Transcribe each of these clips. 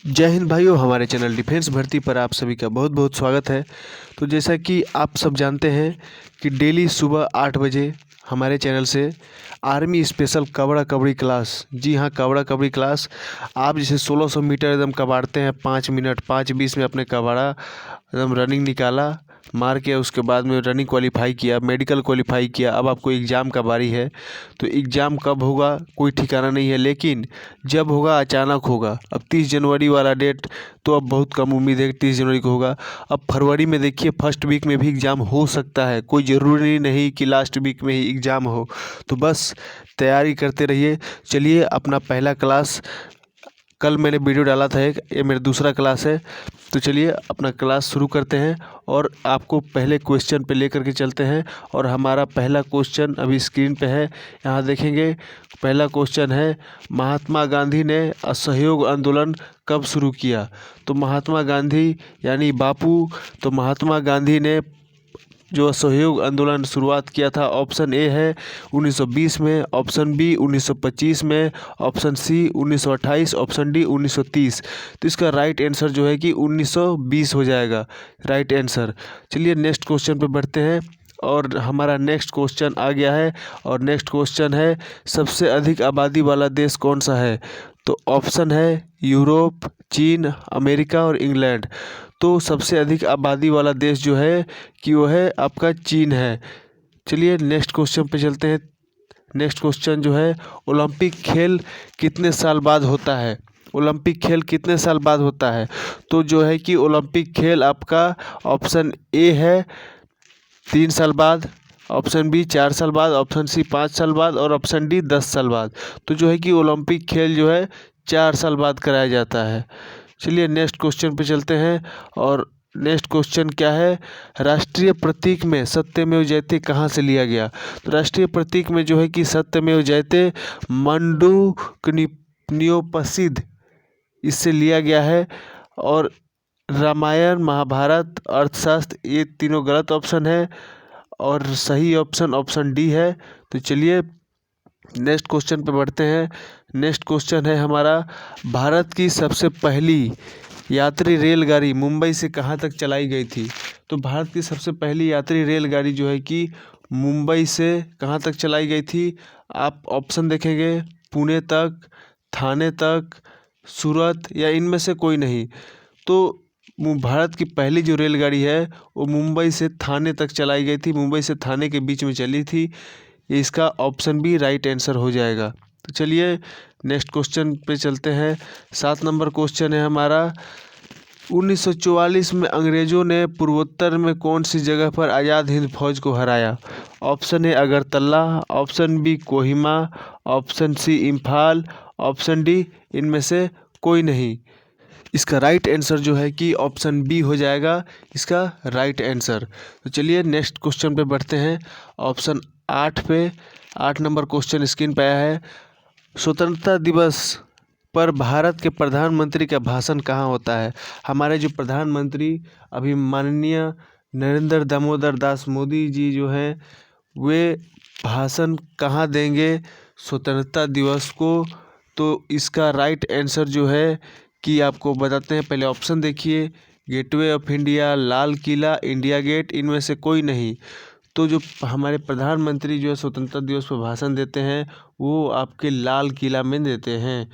जय हिंद भाइयों, हमारे चैनल डिफेंस भर्ती पर आप सभी का बहुत बहुत स्वागत है। तो जैसा कि आप सब जानते हैं कि डेली सुबह 8 बजे हमारे चैनल से army special kabaddi kabaddi class, जी हाँ कबड्डी कबड्डी क्लास, आप जैसे 1600 मीटर एकदम कबाड़ते हैं 5 मिनट 5:20 में अपने कबाड़ा एकदम रनिंग निकाला, मार के उसके बाद में रनिंग क्वालिफाई किया, मेडिकल क्वालिफाई किया। अब आपको एग्ज़ाम का बारी है। तो एग्ज़ाम कब होगा कोई ठिकाना नहीं है, लेकिन जब होगा अचानक होगा। अब 30 जनवरी वाला डेट तो अब बहुत कम उम्मीद है कि 30 जनवरी को होगा। अब फरवरी में देखिए फर्स्ट वीक में भी एग्ज़ाम हो सकता है, कोई ज़रूरी नहीं कि लास्ट वीक में ही एग्ज़ाम हो। तो बस तैयारी करते रहिए। चलिए अपना पहला क्लास, कल मैंने वीडियो डाला था एक, ये मेरा दूसरा क्लास है। तो चलिए अपना क्लास शुरू करते हैं और आपको पहले क्वेश्चन पे लेकर के चलते हैं। और हमारा पहला क्वेश्चन अभी स्क्रीन पे है, यहाँ देखेंगे। पहला क्वेश्चन है, महात्मा गांधी ने असहयोग आंदोलन कब शुरू किया? तो महात्मा गांधी यानी बापू, तो महात्मा गांधी ने जो असहयोग आंदोलन शुरुआत किया था, ऑप्शन ए है 1920 में, ऑप्शन बी 1925 में, ऑप्शन सी 1928, ऑप्शन डी 1930। तो इसका राइट आंसर जो है कि 1920 हो जाएगा राइट आंसर। चलिए नेक्स्ट क्वेश्चन पे बढ़ते हैं और हमारा नेक्स्ट क्वेश्चन आ गया है। और नेक्स्ट क्वेश्चन है, सबसे अधिक आबादी वाला देश कौन सा है? तो ऑप्शन है यूरोप, चीन, अमेरिका और इंग्लैंड। तो सबसे अधिक आबादी वाला देश जो है कि वो है आपका चीन है। चलिए नेक्स्ट क्वेश्चन पे चलते हैं। नेक्स्ट क्वेश्चन जो है, ओलंपिक खेल कितने साल बाद होता है? ओलंपिक खेल कितने साल बाद होता है? तो जो है कि ओलंपिक खेल आपका ऑप्शन ए है 3 साल बाद, ऑप्शन बी 4 साल बाद, ऑप्शन सी 5 साल बाद और ऑप्शन डी 10 साल बाद। तो जो है कि ओलंपिक खेल जो है 4 साल बाद कराया जाता है। चलिए नेक्स्ट क्वेश्चन पे चलते हैं। और नेक्स्ट क्वेश्चन क्या है, राष्ट्रीय प्रतीक में सत्यमेव जयते कहाँ से लिया गया? तो राष्ट्रीय प्रतीक में जो है कि सत्यमेव जयते मंडूकनियोपसिद्ध इससे लिया गया है। और रामायण, महाभारत, अर्थशास्त्र, ये तीनों गलत ऑप्शन है और सही ऑप्शन ऑप्शन डी है। तो चलिए नेक्स्ट क्वेश्चन पे बढ़ते हैं। नेक्स्ट क्वेश्चन है हमारा, भारत की सबसे पहली यात्री रेलगाड़ी मुंबई से कहाँ तक चलाई गई थी? तो भारत की सबसे पहली यात्री रेलगाड़ी जो है कि मुंबई से कहाँ तक चलाई गई थी? आप ऑप्शन देखेंगे, पुणे तक, थाने तक, सूरत या इनमें से कोई नहीं। तो भारत की पहली जो रेलगाड़ी है वो मुंबई से थाने तक चलाई गई थी, मुंबई से थाने के बीच में चली थी। ये इसका ऑप्शन बी राइट आंसर हो जाएगा। तो चलिए नेक्स्ट क्वेश्चन पे चलते हैं। 7 नंबर क्वेश्चन है हमारा, 1944 में अंग्रेज़ों ने पूर्वोत्तर में कौन सी जगह पर आज़ाद हिंद फौज को हराया? Option A Agartala, option B Kohima, option C Imphal, option D इनमें से कोई नहीं। इसका राइट आंसर जो है कि ऑप्शन बी हो जाएगा इसका राइट आंसर। तो चलिए नेक्स्ट क्वेश्चन पे बढ़ते हैं। ऑप्शन 8 पे 8 नंबर क्वेश्चन स्क्रीन पे आया है, स्वतंत्रता दिवस पर भारत के प्रधानमंत्री का भाषण कहाँ होता है? हमारे जो प्रधानमंत्री अभी माननीय नरेंद्र दामोदर दास मोदी जी जो हैं, वे भाषण कहाँ देंगे स्वतंत्रता दिवस को? तो इसका राइट आंसर जो है कि आपको बताते हैं। पहले ऑप्शन देखिए, gateway of India, Lal Qila, India gate, इनमें से कोई नहीं। तो जो हमारे प्रधानमंत्री जो है स्वतंत्रता दिवस पर भाषण देते हैं वो आपके लाल किला में देते हैं।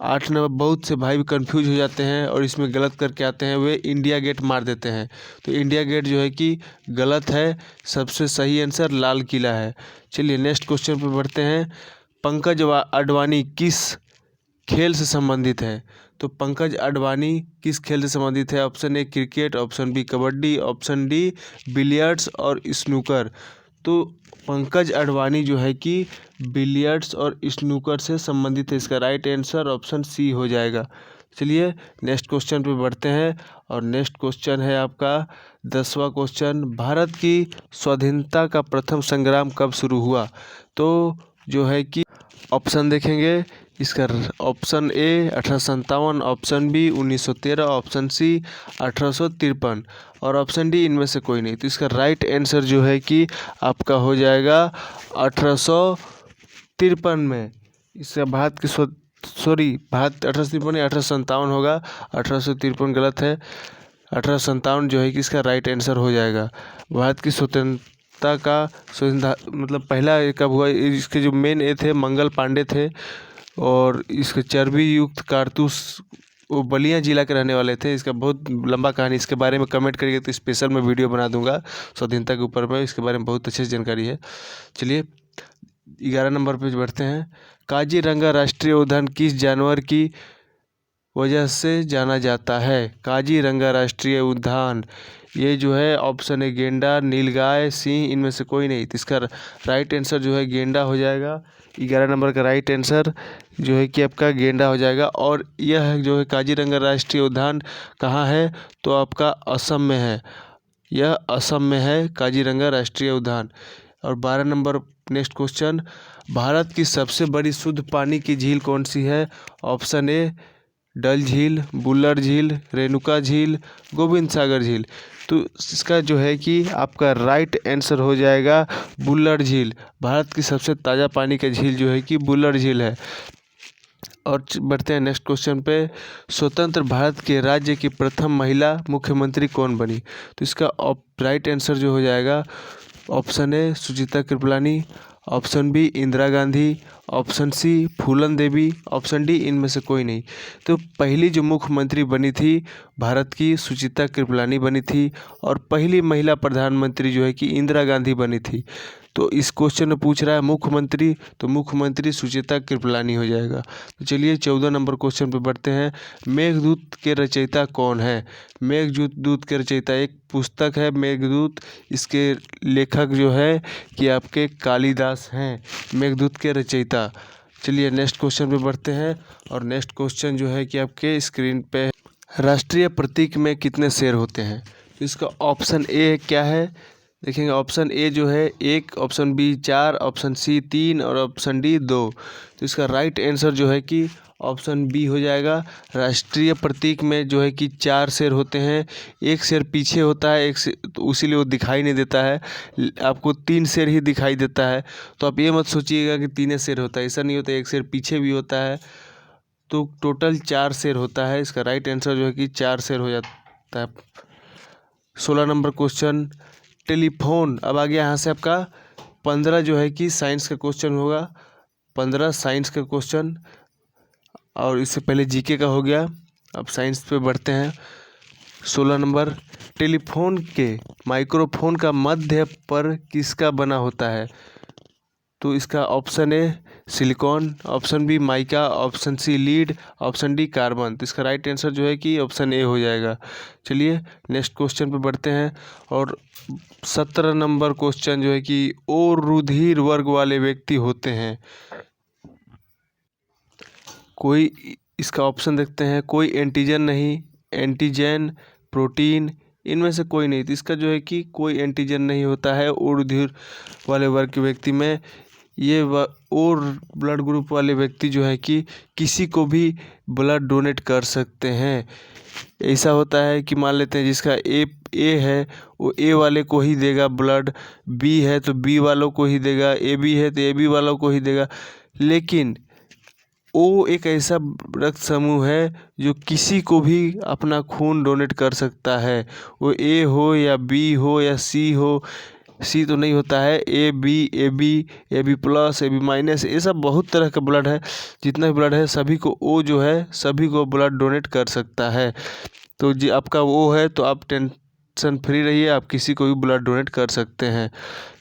8 नंबर, बहुत से भाई भी कंफ्यूज हो जाते हैं और इसमें गलत करके आते हैं, वे इंडिया गेट मार देते हैं। तो इंडिया गेट जो है कि गलत है, सबसे सही आंसर लाल किला है। चलिए नेक्स्ट क्वेश्चन पर बढ़ते हैं। पंकज अडवाणी किस खेल से संबंधित है? तो पंकज अडवाणी किस खेल से संबंधित है? Option A cricket, option B kabaddi, option D billiards और स्नूकर। तो पंकज अडवाणी जो है कि बिलियर्ड्स और स्नूकर से संबंधित है, इसका राइट आंसर ऑप्शन सी हो जाएगा। चलिए नेक्स्ट क्वेश्चन पे बढ़ते हैं। और नेक्स्ट क्वेश्चन है आपका 10वां क्वेश्चन, भारत की स्वाधीनता का प्रथम संग्राम कब शुरू हुआ? तो जो है कि ऑप्शन देखेंगे, इसका option A 1857, option B 1913, option C 1853 और ऑप्शन डी इनमें से कोई नहीं। तो इसका राइट आंसर जो है कि आपका हो जाएगा 1853 में। इससे भारत की सॉरी, भारत 1853 या 1857 होगा, 1853 गलत है। 1857 जो है कि इसका राइट आंसर हो जाएगा। भारत की स्वतंत्रता का मतलब पहला ये कब हुआ, इसके जो मेन ये थे मंगल पांडे थे, और इसके चर्बी युक्त कारतूस, वो बलिया जिला के रहने वाले थे। इसका बहुत लंबा कहानी, इसके बारे में कमेंट करिएगा तो स्पेशल मैं वीडियो बना दूंगा स्वाधीनता के ऊपर में, इसके बारे में बहुत अच्छी जानकारी है। चलिए 11 नंबर पे बढ़ते हैं। काजीरंगा राष्ट्रीय उद्यान किस जानवर की वजह से जाना जाता है? काजीरंगा राष्ट्रीय उद्यान, ये जो है ऑप्शन है गेंडा, नीलगाय, सिंह, इनमें से कोई नहीं। तो इसका राइट आंसर जो है गेंडा हो जाएगा। 11 नंबर का राइट आंसर जो है कि आपका गेंडा हो जाएगा। और यह जो है काजीरंगा राष्ट्रीय उद्यान कहाँ है? तो आपका असम में है, यह असम में है काजीरंगा राष्ट्रीय उद्यान। और 12 नंबर नेक्स्ट क्वेश्चन, भारत की सबसे बड़ी शुद्ध पानी की झील कौन सी है? ऑप्शन ए डल झील, बुल्लर झील, रेणुका झील, गोविंद सागर झील। तो इसका जो है कि आपका राइट आंसर हो जाएगा बुल्लर झील। भारत की सबसे ताज़ा पानी का झील जो है कि बुल्लर झील है। और बढ़ते हैं नेक्स्ट क्वेश्चन पे, स्वतंत्र भारत के राज्य की प्रथम महिला मुख्यमंत्री कौन बनी? तो इसका राइट आंसर जो हो जाएगा option A Suchitra Kripalani, option B Indira Gandhi, option C Phoolan Devi, option D इनमें से कोई नहीं। तो पहली जो मुख्यमंत्री बनी थी भारत की सुचित्रा कृपलानी बनी थी, और पहली महिला प्रधानमंत्री जो है कि इंदिरा गांधी बनी थी। तो इस क्वेश्चन में पूछ रहा है मुख्यमंत्री, तो मुख्यमंत्री सुचित्रा कृपलानी हो जाएगा। तो चलिए 14 नंबर क्वेश्चन पे बढ़ते हैं। मेघदूत के रचयिता कौन है? मेघदूत के रचयिता, एक पुस्तक है मेघदूत, इसके लेखक जो है कि आपके कालिदास हैं, मेघदूत के रचयिता। चलिए नेक्स्ट क्वेश्चन पे बढ़ते हैं। और नेक्स्ट क्वेश्चन जो है कि आपके स्क्रीन पे, राष्ट्रीय प्रतीक में कितने शेर होते हैं? तो इसका ऑप्शन ए क्या है देखेंगे, ऑप्शन ए जो है 1, ऑप्शन बी 4, ऑप्शन सी 3 और ऑप्शन डी 2। तो इसका राइट आंसर जो है कि ऑप्शन बी हो जाएगा। राष्ट्रीय प्रतीक में जो है कि 4 शेर होते हैं, एक शेर पीछे होता है, एक शेर तो उसीलिए वो दिखाई नहीं देता है, आपको 3 शेर ही दिखाई देता है। तो आप ये मत सोचिएगा कि 3 शेर होता है, ऐसा नहीं होता, एक शेर पीछे भी होता है। तो टोटल 4 शेर होता है। इसका राइट आंसर जो है कि 4 शेर हो जाता है। 16 नंबर क्वेश्चन, टेलीफोन। अब आ गया यहाँ से आपका 15 जो है कि साइंस का क्वेश्चन होगा, 15 साइंस का क्वेश्चन, और इससे पहले जीके का हो गया। अब साइंस पे बढ़ते हैं। 16 नंबर, टेलीफोन के माइक्रोफोन का मध्य पर किसका बना होता है? तो इसका option A silicon, option B mica, option C lead, option D carbon. तो इसका राइट आंसर जो है कि ऑप्शन ए हो जाएगा। चलिए नेक्स्ट क्वेश्चन पे बढ़ते हैं। और 17 नंबर क्वेश्चन जो है कि ओ रुधिर वर्ग वाले व्यक्ति होते हैं, कोई इसका ऑप्शन देखते हैं, कोई एंटीजन नहीं, एंटीजन, प्रोटीन, इनमें से कोई नहीं। तो इसका जो है कि कोई एंटीजन नहीं होता है ओ रुधिर वाले वर्ग के व्यक्ति में। ये और ब्लड ग्रुप वाले व्यक्ति जो है कि किसी को भी ब्लड डोनेट कर सकते हैं। ऐसा होता है कि मान लेते हैं जिसका ए है वो ए वाले को ही देगा ब्लड, बी है तो बी वालों को ही देगा, ए बी है तो ए बी वालों को ही देगा। लेकिन ओ एक ऐसा रक्त समूह है जो किसी को भी अपना खून डोनेट कर सकता है, वो ए हो या बी हो या सी हो। सी तो नहीं होता है, A B plus, A B minus, ये सब बहुत तरह का ब्लड है। जितना भी ब्लड है सभी को ओ जो है सभी को ब्लड डोनेट कर सकता है। तो जी आपका वो है तो आप टेंशन फ्री रहिए, आप किसी को भी ब्लड डोनेट कर सकते हैं।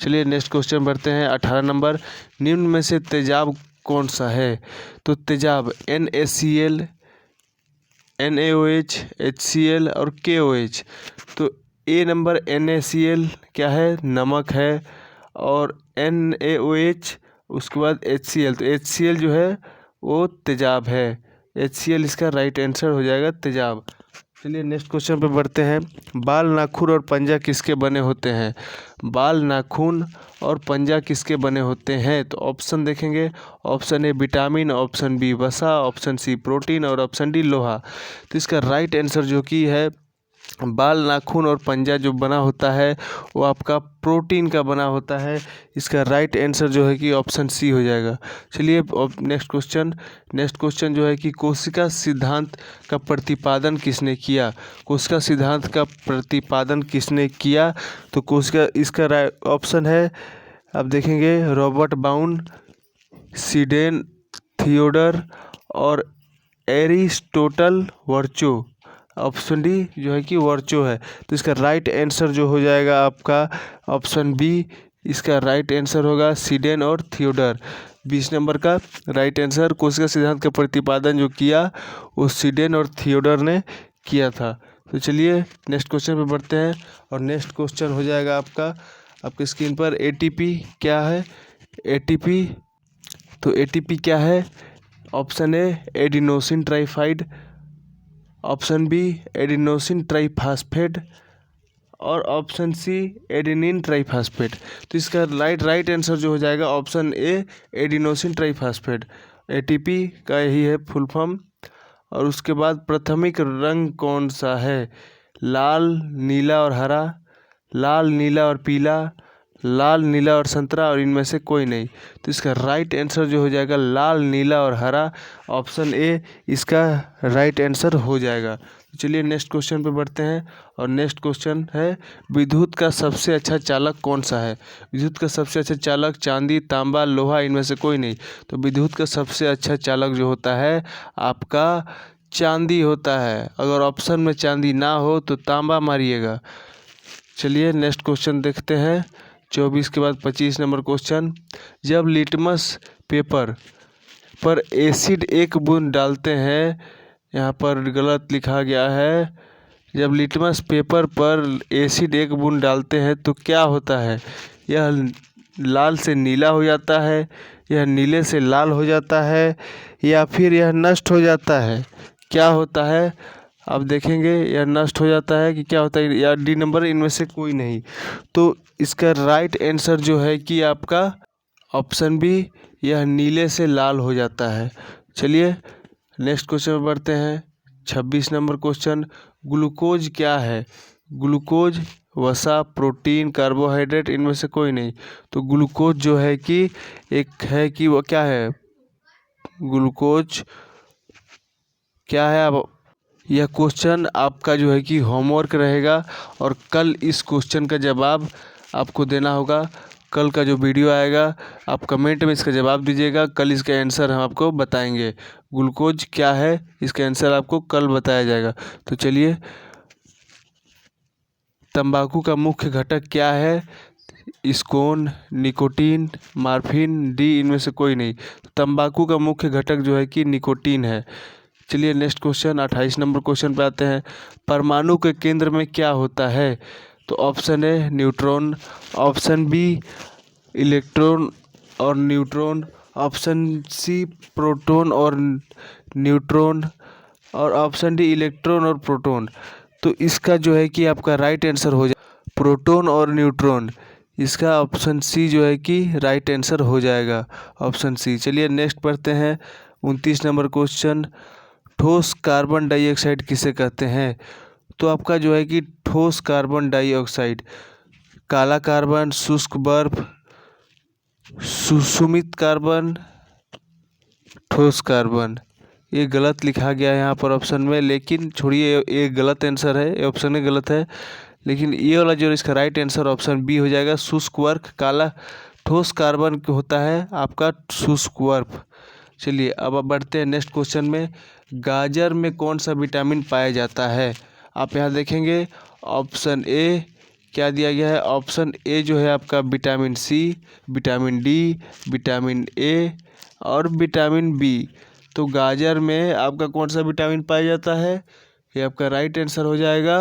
चलिए नेक्स्ट क्वेश्चन बढ़ते हैं। 18 नंबर, निम्न में से तेजाब कौन सा है? तो तेजाब NaCl, NaOH, HCl और KOH। तो ए नंबर NaCl क्या है? नमक है। और NaOH उसके बाद HCl, तो HCl जो है वो तेजाब है। HCl इसका राइट आंसर हो जाएगा तेजाब। चलिए नेक्स्ट क्वेश्चन पे बढ़ते हैं। बाल, नाखून और पंजा किसके बने होते हैं? बाल, नाखून और पंजा किसके बने होते हैं? तो ऑप्शन देखेंगे, option A vitamin, option B वसा, ऑप्शन सी प्रोटीन और ऑप्शन डी लोहा। तो इसका राइट आंसर जो कि है बाल, नाखून और पंजा जो बना होता है वो आपका प्रोटीन का बना होता है। इसका राइट आंसर जो है कि ऑप्शन सी हो जाएगा। चलिए नेक्स्ट क्वेश्चन जो है कि कोशिका सिद्धांत का प्रतिपादन किसने किया। कोशिका सिद्धांत का प्रतिपादन किसने किया, तो कोशिका इसका ऑप्शन है, आप देखेंगे, रॉबर्ट बाउन, सिडेन थियोडर और एरिस्टोटल वर्चो। ऑप्शन डी जो है कि वर्चो है। तो इसका राइट आंसर जो हो जाएगा आपका ऑप्शन बी। इसका राइट आंसर होगा सिडेन और थियोडर। 20 नंबर का राइट आंसर, कोशिका सिद्धांत का प्रतिपादन जो किया वो सिडेन और थियोडर ने किया था। तो चलिए नेक्स्ट क्वेश्चन पे बढ़ते हैं और नेक्स्ट क्वेश्चन हो जाएगा आपकी स्क्रीन पर एटीपी क्या है। एटीपी, तो एटीपी क्या है। Option A adenosine triphide, option B adenosine triphosphate और ऑप्शन सी एडेनिन ट्राइफास्फेट। तो इसका राइट आंसर जो हो जाएगा option A adenosine triphosphate. ATP का यही है फुल फॉर्म। और उसके बाद प्राथमिक रंग कौन सा है। लाल, नीला और हरा, लाल, नीला और पीला, लाल, नीला और संतरा और इनमें से कोई नहीं। तो इसका राइट आंसर जो हो जाएगा लाल, नीला और हरा। ऑप्शन ए इसका राइट आंसर हो जाएगा। तो चलिए नेक्स्ट क्वेश्चन पे बढ़ते हैं और नेक्स्ट क्वेश्चन है विद्युत का सबसे अच्छा चालक कौन सा है। विद्युत का सबसे अच्छा चालक चांदी, तांबा, लोहा, इनमें से कोई नहीं। तो विद्युत का सबसे अच्छा चालक जो होता है आपका चांदी होता है। अगर ऑप्शन में चांदी ना हो तो तांबा मारिएगा। चलिए नेक्स्ट क्वेश्चन देखते हैं। 24 के बाद 25 नंबर क्वेश्चन, जब लिटमस पेपर पर एसिड एक बूंद डालते हैं, यहाँ पर गलत लिखा गया है। जब लिटमस पेपर पर एसिड एक बूंद डालते हैं तो क्या होता है। यह लाल से नीला हो जाता है, यह नीले से लाल हो जाता है, या फिर यह नष्ट हो जाता है। क्या होता है आप देखेंगे, यह नष्ट हो जाता है कि क्या होता है, या डी नंबर, इनमें से कोई नहीं। तो इसका राइट आंसर जो है कि आपका ऑप्शन बी, यह नीले से लाल हो जाता है। चलिए नेक्स्ट क्वेश्चन में बढ़ते हैं। 26 नंबर क्वेश्चन, ग्लूकोज क्या है। ग्लूकोज वसा, प्रोटीन, कार्बोहाइड्रेट, इनमें से कोई नहीं। तो ग्लूकोज जो है कि एक है कि वो क्या है, ग्लूकोज क्या है। अब यह क्वेश्चन आपका जो है कि होमवर्क रहेगा और कल इस क्वेश्चन का जवाब आपको देना होगा। कल का जो वीडियो आएगा आप कमेंट में इसका जवाब दीजिएगा, कल इसका आंसर हम आपको बताएंगे। ग्लूकोज क्या है इसका आंसर आपको कल बताया जाएगा। तो चलिए, तंबाकू का मुख्य घटक क्या है। स्कोन, निकोटीन, मार्फिन, डी, इनमें से कोई नहीं। तंबाकू का मुख्य घटक जो है कि निकोटीन है। चलिए नेक्स्ट क्वेश्चन 28 नंबर क्वेश्चन पे आते हैं। परमाणु के केंद्र में क्या होता है। तो option A neutron, option B electron और न्यूट्रॉन, ऑप्शन सी प्रोटॉन और न्यूट्रॉन और ऑप्शन डी इलेक्ट्रॉन और प्रोटॉन। तो इसका जो है कि आपका राइट आंसर हो जाए प्रोटॉन और न्यूट्रॉन। इसका ऑप्शन सी जो है कि राइट आंसर हो जाएगा, ऑप्शन सी। चलिए नेक्स्ट पढ़ते हैं 29 नंबर क्वेश्चन, ठोस कार्बन डाइऑक्साइड किसे कहते हैं। तो आपका जो है कि ठोस कार्बन डाइऑक्साइड, काला कार्बन, शुष्क बर्फ, सुमित कार्बन, ठोस कार्बन। ये गलत लिखा गया है यहाँ पर ऑप्शन में, लेकिन छोड़िए, ये गलत आंसर है, ये ऑप्शन में गलत है। लेकिन ये वाला जो इसका राइट आंसर ऑप्शन बी हो जाएगा, शुष्क बर्फ। काला ठोस कार्बन होता है आपका शुष्क बर्फ। चलिए अब आप बढ़ते हैं नेक्स्ट क्वेश्चन में। गाजर में कौन सा विटामिन पाया जाता है। आप यहाँ देखेंगे ऑप्शन ए क्या दिया गया है। ऑप्शन ए जो है आपका vitamin C, vitamin D, vitamin A और विटामिन बी। तो गाजर में आपका कौन सा विटामिन पाया जाता है, ये आपका राइट आंसर हो जाएगा